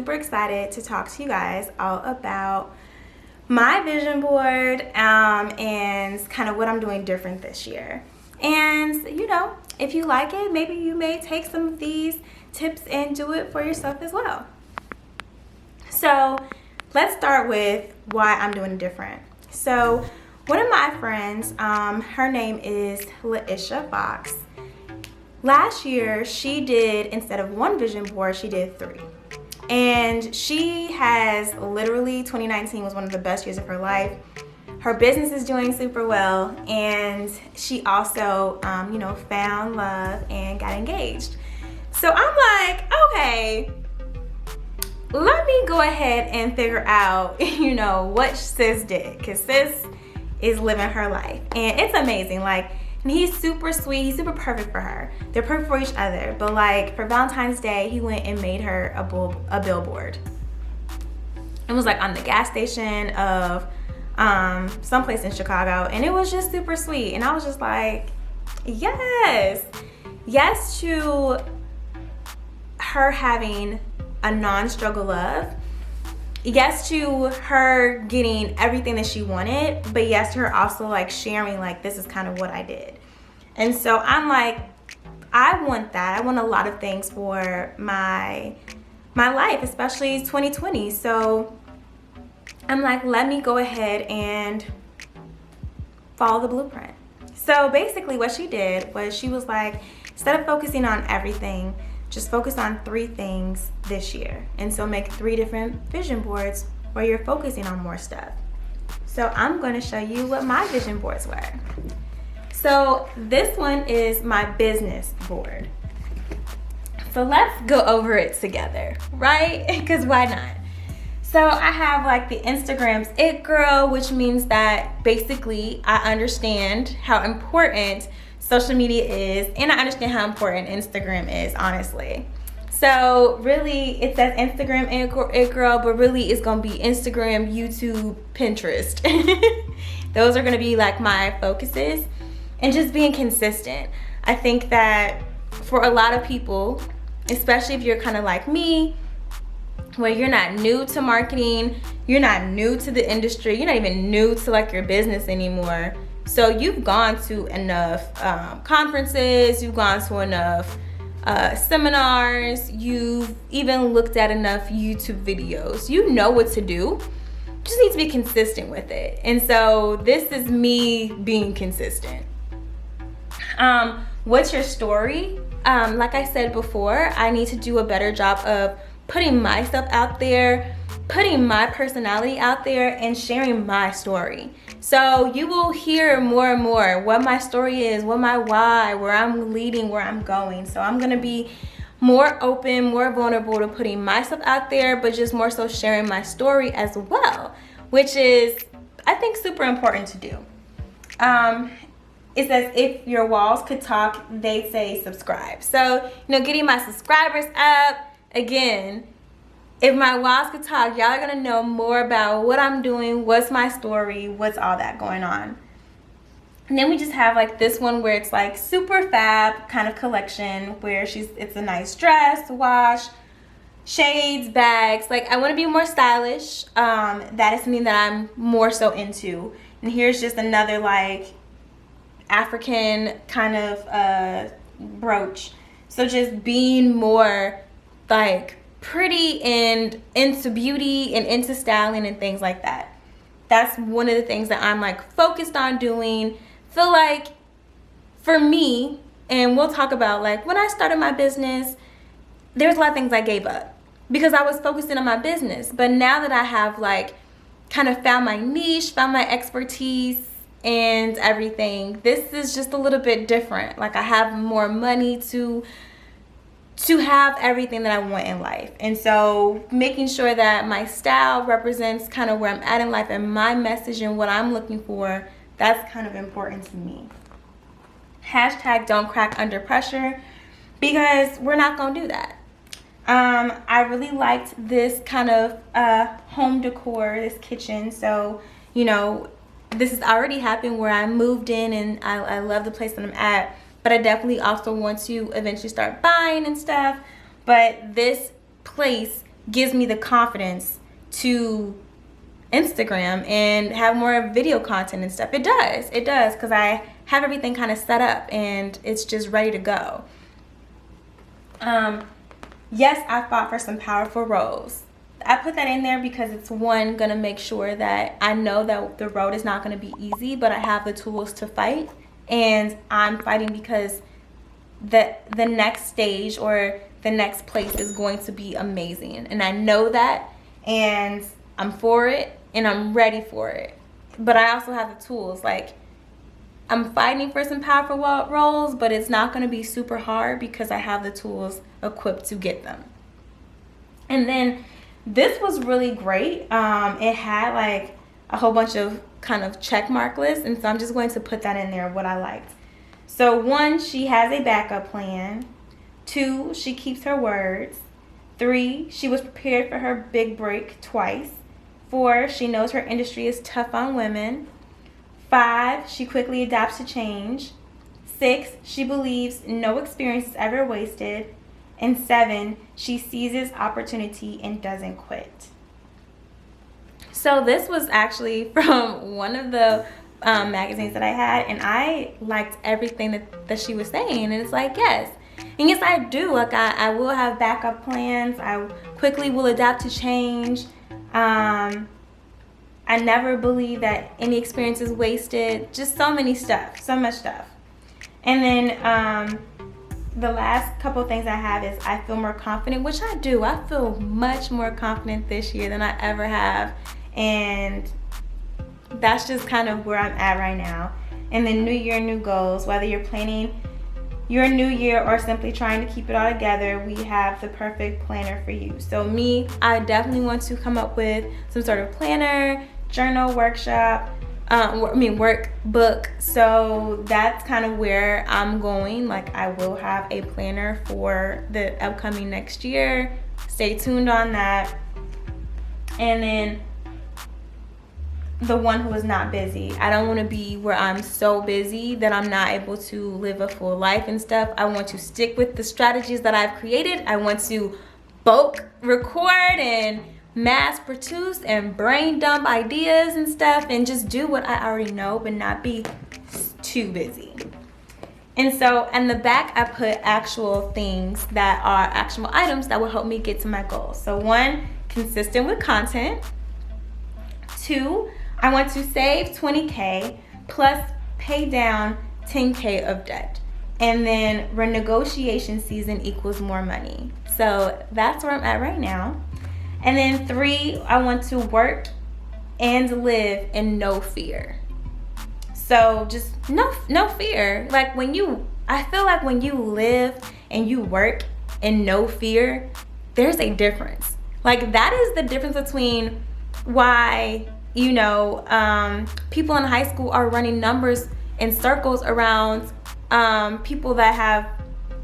super excited to talk to you guys all about my vision board and kind of what I'm doing different this year. And you know, if you like it, maybe you may take some of these tips and do it for yourself as well. So let's start with why I'm doing it different. So one of my friends, her name is Laisha Fox. Last year, she did, instead of one vision board, she did 3. And she has literally, 2019 was one of the best years of her life. Her business is doing super well, and she also, you know, found love and got engaged. So I'm like, okay, let me go ahead and figure out, you know, what sis did, because sis is living her life, and it's amazing. Like, and he's super sweet, he's super perfect for her. They're perfect for each other. But like for Valentine's Day, he went and made her a billboard. It was like on the gas station of someplace in Chicago, and it was just super sweet. And I was just like, yes to her having a non-struggle love, yes to her getting everything that she wanted, but yes to her also like sharing, like, this is kind of what I did. And so I'm like, I want that. I want a lot of things for my life, especially 2020. So I'm like, let me go ahead and follow the blueprint. So basically what she did was, she was like, instead of focusing on everything, just focus on 3 things this year. And so make 3 different vision boards where you're focusing on more stuff. So I'm going to show you what my vision boards were. So this one is my business board. So let's go over it together, right? Because why not? So I have like the Instagram's It Girl, which means that basically I understand how important social media is, and I understand how important Instagram is, honestly. So really, it says Instagram It Girl, but really it's gonna be Instagram, YouTube, Pinterest. Those are gonna be like my focuses, and just being consistent. I think that for a lot of people, especially if you're kind of like me, where you're not new to marketing, you're not new to the industry, you're not even new to like your business anymore. So you've gone to enough conferences, you've gone to enough seminars, you've even looked at enough YouTube videos. You know what to do, you just need to be consistent with it. And so this is me being consistent. What's your story? Like I said before, I need to do a better job of putting myself out there, putting my personality out there, and sharing my story. So you will hear more and more what my story is, what my why, where I'm leading, where I'm going. So I'm gonna be more open, more vulnerable to putting myself out there, but just more so sharing my story as well, which is, I think, super important to do. It says, if your walls could talk, they'd say subscribe. So, you know, getting my subscribers up. Again, if my walls could talk, y'all are gonna know more about what I'm doing, what's my story, what's all that going on. And then we just have like this one where it's like super fab kind of collection, where it's a nice dress, wash, shades, bags. Like, I want to be more stylish. That is something that I'm more so into. And here's just another like African kind of brooch. So just being more like pretty and into beauty and into styling and things like that. That's one of the things that I'm like focused on doing. Feel like for me, and we'll talk about like when I started my business, there's a lot of things I gave up because I was focusing on my business. But now that I have like kind of found my niche, found my expertise and everything, this is just a little bit different. Like, I have more money to have everything that I want in life. And so making sure that my style represents kind of where I'm at in life and my message and what I'm looking for, that's kind of important to me. Hashtag don't crack under pressure, because we're not gonna do that. I really liked this kind of home decor, this kitchen. So, you know, this has already happened where I moved in and I love the place that I'm at, but I definitely also want to eventually start buying and stuff. But this place gives me the confidence to Instagram and have more video content and stuff. It does, because I have everything kind of set up and it's just ready to go. Yes, I fought for some powerful roles. I put that in there because it's one, gonna make sure that I know that the road is not gonna be easy, but I have the tools to fight, and I'm fighting because the next stage or the next place is going to be amazing, and I know that, and I'm for it and I'm ready for it. But I also have the tools. Like, I'm fighting for some powerful roles, but it's not going to be super hard because I have the tools equipped to get them. And then this was really great. It had like a whole bunch of kind of check mark lists, and so I'm just going to put that in there, what I liked. So 1, she has a backup plan. 2, she keeps her words. 3, she was prepared for her big break twice. 4, she knows her industry is tough on women. 5, she quickly adapts to change. 6, she believes no experience is ever wasted. And 7, she seizes opportunity and doesn't quit. So this was actually from one of the magazines that I had, and I liked everything that she was saying. And it's like, yes. And yes, I do. Like, I will have backup plans. I quickly will adapt to change. I never believe that any experience is wasted. Just so much stuff. And then the last couple of things I have is I feel more confident, which I do. I feel much more confident this year than I ever have. And that's just kind of where I'm at right now. And then new year, new goals. Whether you're planning your new year or simply trying to keep it all together, we have the perfect planner for you. So me, I definitely want to come up with some sort of planner, journal, workshop, workbook. So that's kind of where I'm going. Like, I will have a planner for the upcoming next year. Stay tuned on that. And then the one who is not busy. I don't want to be where I'm so busy that I'm not able to live a full life and stuff. I want to stick with the strategies that I've created. I want to bulk record and mass produce and brain dump ideas and stuff and just do what I already know, but not be too busy. And so in the back, I put actual things that are actionable items that will help me get to my goals. So 1, consistent with content. 2, I want to save $20K plus pay down $10K of debt. And then renegotiation season equals more money. So that's where I'm at right now. And then 3, I want to work and live in no fear. So just no fear. Like, I feel like when you live and you work in no fear, there's a difference. Like, that is the difference between why, people in high school are running numbers in circles around people that have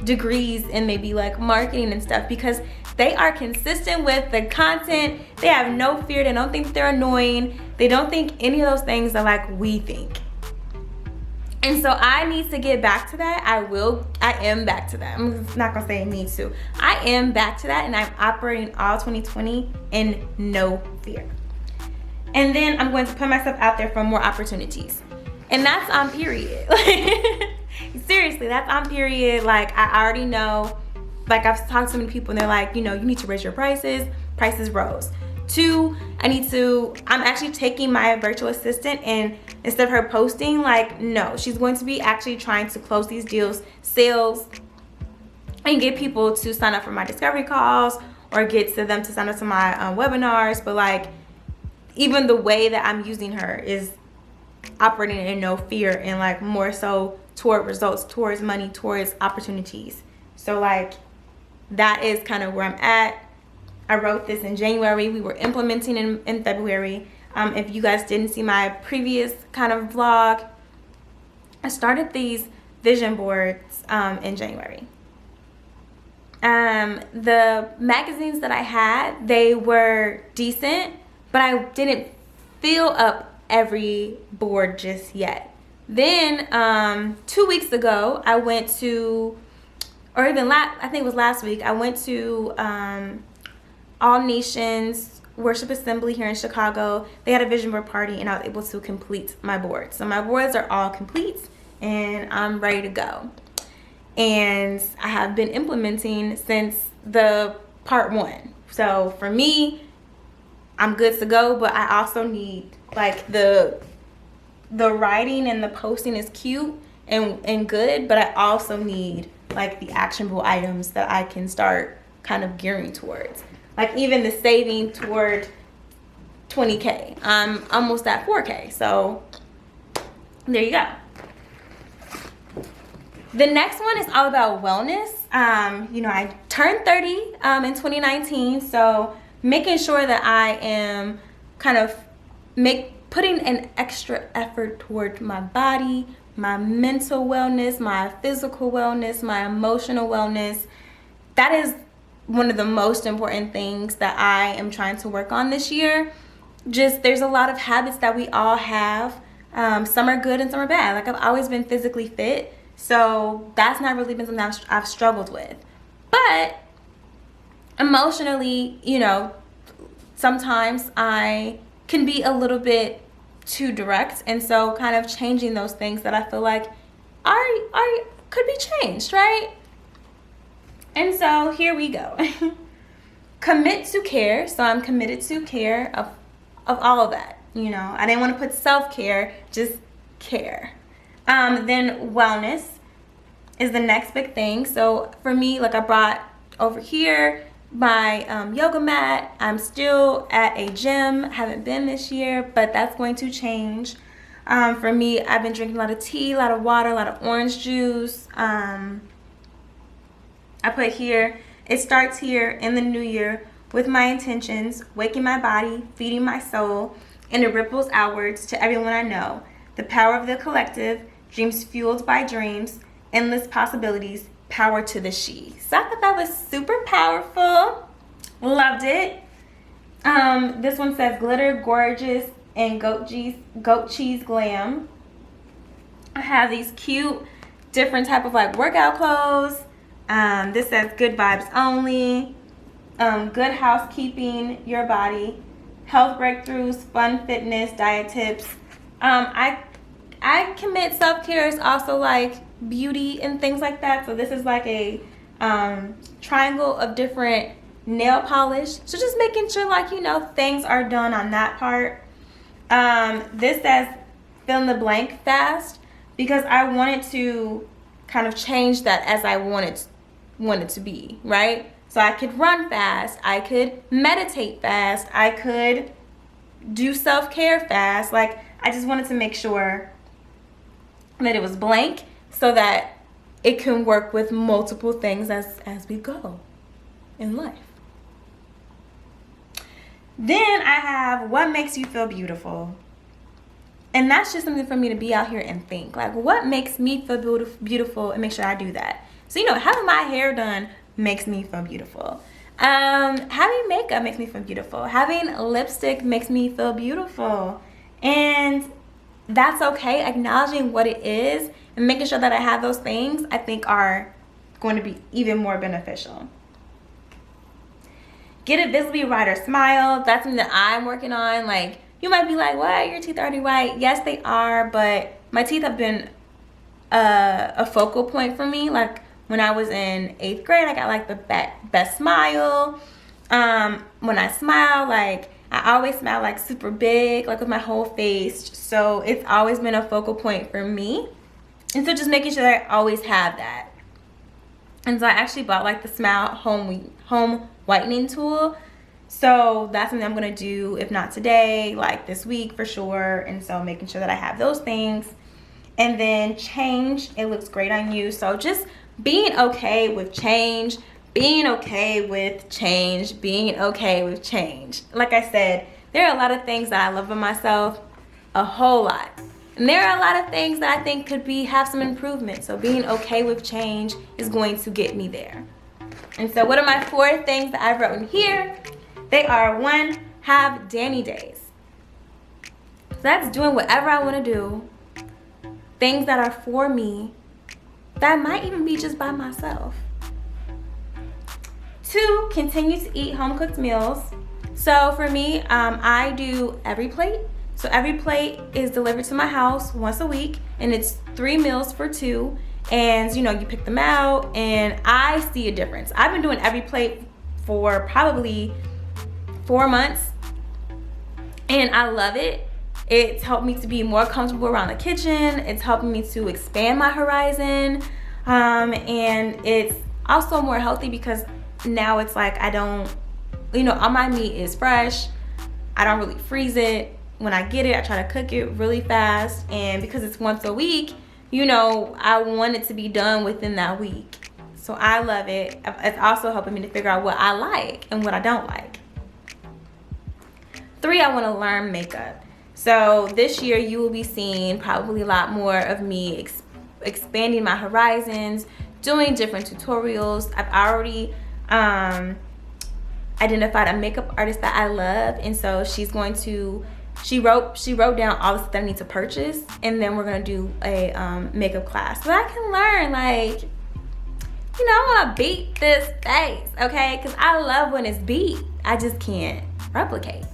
degrees in maybe like marketing and stuff, because they are consistent with the content. They have no fear. They don't think they're annoying. They don't think any of those things are like we think. And so I need to get back to that. I am back to that. I'm not gonna say need to. I am back to that, and I'm operating all 2020 in no fear. And then I'm going to put myself out there for more opportunities. And that's on period. Seriously, that's on period. Like, I already know, like, I've talked to so many people and they're like, you need to raise your prices. Prices rose. 2, I'm actually taking my virtual assistant, and instead of her posting, like, no, she's going to be actually trying to close these deals, sales, and get people to sign up for my discovery calls or get to them to sign up to my webinars. But like, even the way that I'm using her is operating in no fear and like more so toward results, towards money, towards opportunities. So like, that is kind of where I'm at. I wrote this in January. We were implementing in February. If you guys didn't see my previous kind of vlog, I started these vision boards in January. The magazines that I had, they were decent, but I didn't fill up every board just yet. Then 2 weeks ago, I went to, or even I think it was last week, I went to All Nations Worship Assembly here in Chicago. They had a vision board party and I was able to complete my board. So my boards are all complete and I'm ready to go. And I have been implementing since the part 1. So for me, I'm good to go, but I also need, like, the writing and the posting is cute and good, but I also need, like, the actionable items that I can start kind of gearing towards. Like, even the saving toward 20K. I'm almost at 4K, so there you go. The next one is all about wellness. You know, I turned 30 in 2019, so making sure that I am kind of putting an extra effort toward my body, my mental wellness, my physical wellness, my emotional wellness. That is one of the most important things that I am trying to work on this year. Just, there's a lot of habits that we all have. Some are good and some are bad. Like, I've always been physically fit, so that's not really been something I've struggled with. But emotionally, you know, sometimes I can be a little bit too direct, and so kind of changing those things that I feel like could be changed, right? And so here we go. Commit to care. So I'm committed to care of all of that. You know, I didn't want to put self-care, just care. Then wellness is the next big thing. So for me, like, I brought over here my yoga mat. I'm still at a gym, haven't been this year, but that's going to change. For me, I've been drinking a lot of tea, a lot of water, a lot of orange juice. I put here, it starts here in the new year with my intentions, waking my body, feeding my soul, and it ripples outwards to everyone I know. The power of the collective, dreams fueled by dreams, endless possibilities, power to the she. So I thought that was super powerful. Loved it. This one says glitter gorgeous and goat cheese glam. I have these cute different type of, like, workout clothes. This says good vibes only. Good housekeeping, your body, health breakthroughs, fun fitness, diet tips. I commit self-care is also like beauty and things like that. So this is like a triangle of different nail polish. So just making sure, like, you know, things are done on that part. This says fill in the blank fast, because I wanted to kind of change that as I wanted to be, right? So I could run fast, I could meditate fast, I could do self-care fast. Like, I just wanted to make sure that it was blank so that it can work with multiple things as we go in life. Then I have what makes you feel beautiful. And that's just something for me to be out here and think, like, what makes me feel beautiful, and make sure I do that. So, you know, having my hair done makes me feel beautiful. Having makeup makes me feel beautiful. Having lipstick makes me feel beautiful. And that's okay. Acknowledging what it is and making sure that I have those things, I think, are going to be even more beneficial. Get a visibly whiter smile. That's something that I'm working on. Like, you might be like, what? Your teeth are already white. Yes, they are, but my teeth have been a focal point for me. Like, when I was in 8th grade, I got, like, the best smile. When I smile, like, I always smile, like, super big, like, with my whole face. So it's always been a focal point for me. And so just making sure that I always have that. And so I actually bought, like, the Smile home whitening tool. So that's something I'm gonna do, if not today, like this week for sure. And so making sure that I have those things. And then change, it looks great on you. So just being okay with change, being okay with change, being okay with change. Like I said, there are a lot of things that I love about myself, a whole lot. And there are a lot of things that I think could have some improvement. So being okay with change is going to get me there. And so what are my 4 things that I've written here? They are: 1, have Danny days. So that's doing whatever I want to do. Things that are for me, that might even be just by myself. 2, continue to eat home cooked meals. So for me, I do every plate. So every plate is delivered to my house once a week, and it's 3 meals for 2. And you pick them out, and I see a difference. I've been doing every plate for probably 4 months, and I love it. It's helped me to be more comfortable around the kitchen. It's helping me to expand my horizon, and it's also more healthy because now it's like I don't, all my meat is fresh. I don't really freeze it. When I get it, I try to cook it really fast, and because it's once a week, I want it to be done within that week. So I love it. It's also helping me to figure out what I like and what I don't like. 3, I want to learn makeup. So this year you will be seeing probably a lot more of me expanding my horizons, doing different tutorials. I've already identified a makeup artist that I love, and so she wrote down all the stuff that I need to purchase, and then we're gonna do a makeup class so I can learn, I want to beat this face, okay? Because I love when it's beat. I just can't replicate.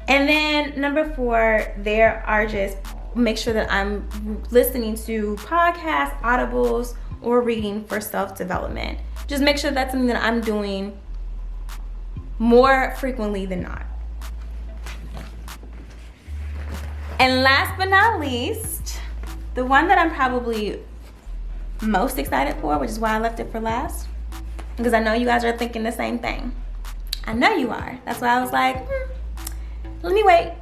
And then number 4, there are just make sure that I'm listening to podcasts, audibles, or reading for self-development. Just make sure that's something that I'm doing more frequently than not. And last but not least, the one that I'm probably most excited for, which is why I left it for last, because I know you guys are thinking the same thing. I know you are. That's why I was like, let me wait.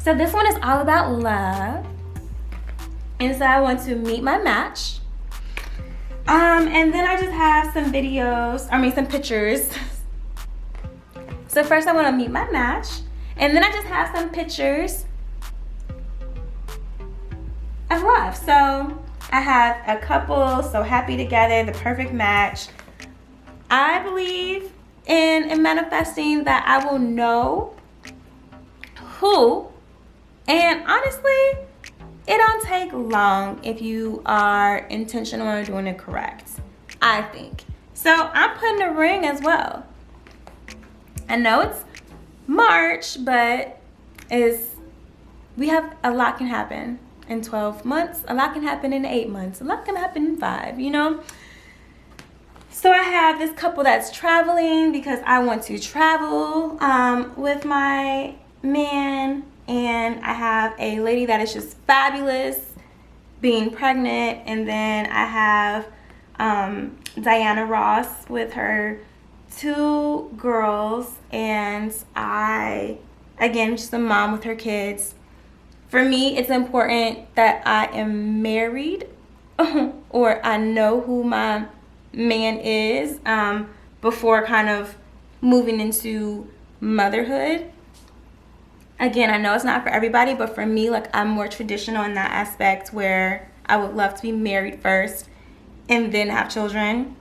So this one is all about love. And so I want to meet my match. And then I just have some some pictures. So first I want to meet my match, and then I just have some pictures of love. So I have a couple, so happy together, the perfect match. I believe in manifesting that I will know who, and honestly, it don't take long if you are intentional and doing it correct, I think. So I'm putting a ring as well. I know it's March, but we have a lot can happen in 12 months, a lot can happen in 8 months, a lot can happen in 5, So I have this couple that's traveling because I want to travel with my man, and I have a lady that is just fabulous being pregnant, and then I have Diana Ross with her 2 girls, and again, just a mom with her kids. For me, it's important that I am married or I know who my man is before kind of moving into motherhood. Again, I know it's not for everybody, but for me, I'm more traditional in that aspect where I would love to be married first and then have children.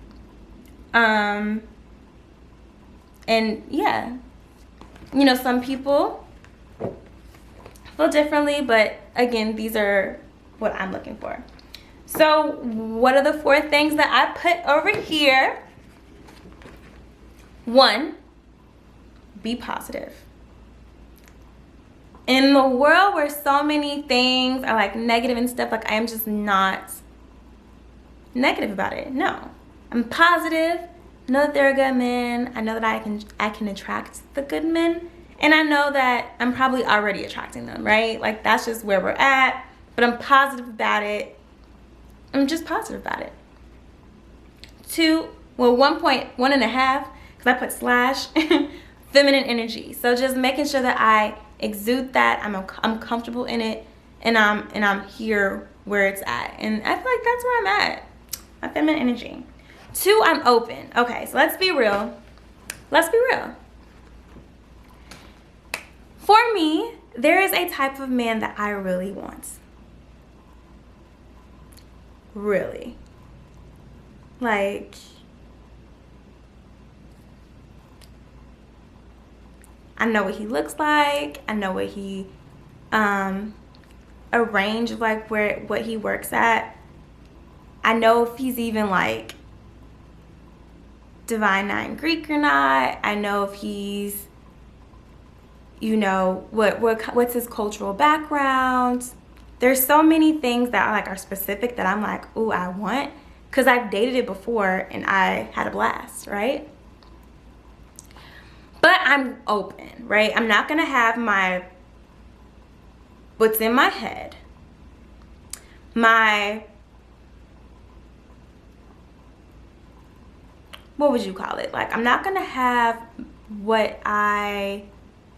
And yeah, some people feel differently, but again, these are what I'm looking for. So what are the 4 things that I put over here? 1, be positive. In the world where so many things are negative and stuff, I am just not negative about it. No, I'm positive. I know that they're a good man. I know that I can attract the good men, and I know that I'm probably already attracting them, right? That's just where we're at. But I'm positive about it. I'm just positive about it. 2, well, 1.5, because I put slash feminine energy. So just making sure that I exude that. I'm comfortable in it, and I'm here where it's at, and I feel like that's where I'm at. My feminine energy. 2, I'm open. Okay, so let's be real. For me, there is a type of man that I really want. Really. I know what he looks like. I know what he a range of like what he works at. I know if he's even like Divine Nine Greek or not. I know if he's, you know, what's his cultural background. There's so many things that like are specific that I'm like, ooh, I want, because I've dated it before and I had a blast, right? But I'm open, right? I'm not gonna have what's in my head, what would you call it? Like, I'm not gonna have what I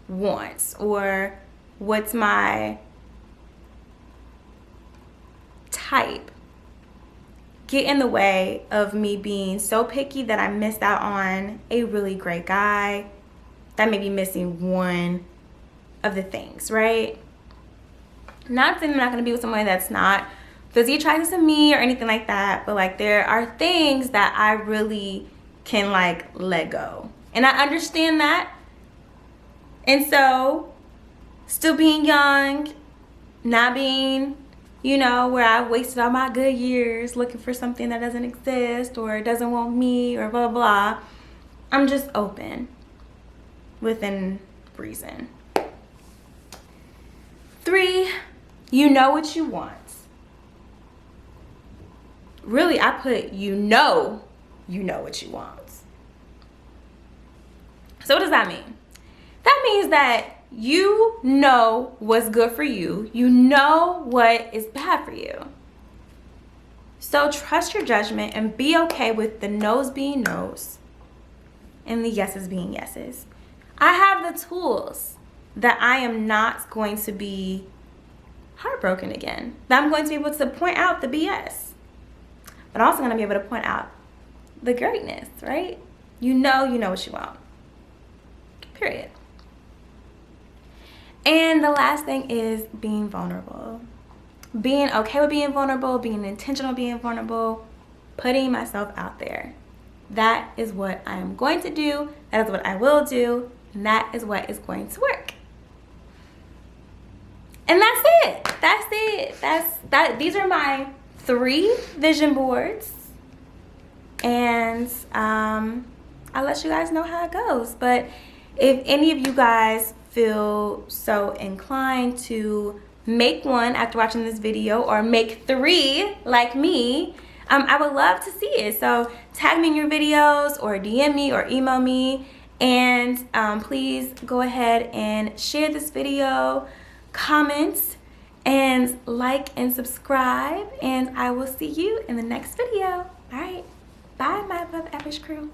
want or what's my type get in the way of me being so picky that I missed out on a really great guy that may be missing one of the things, right? Not saying I'm not gonna be with someone that's not physically attracted to me or anything like that, but like there are things that I really can like let go, and I understand that. And so still being young, not being, you know, where I wasted all my good years looking for something that doesn't exist or doesn't want me or blah blah, I'm just open within reason. 3, you know what you want. Really, I put you know what you want. So what does that mean? That means that you know what's good for you. You know what is bad for you. So trust your judgment and be okay with the no's being no's and the yeses being yeses. I have the tools that I am not going to be heartbroken again. That I'm going to be able to point out the BS. But I'm also going to be able to point out the greatness, right? You know what you want. Period. And the last thing is being vulnerable. Being okay with being vulnerable, being intentional being vulnerable, putting myself out there. That is what I am going to do. That is what I will do. And that is what is going to work. And that's it. That's it. These are my 3 vision boards. And I'll let you guys know how it goes. But if any of you guys feel so inclined to make one after watching this video, or make 3 like me, I would love to see it. So tag me in your videos or DM me or email me, and please go ahead and share this video, comment, and like and subscribe, and I will see you in the next video. All right, bye my above average crew.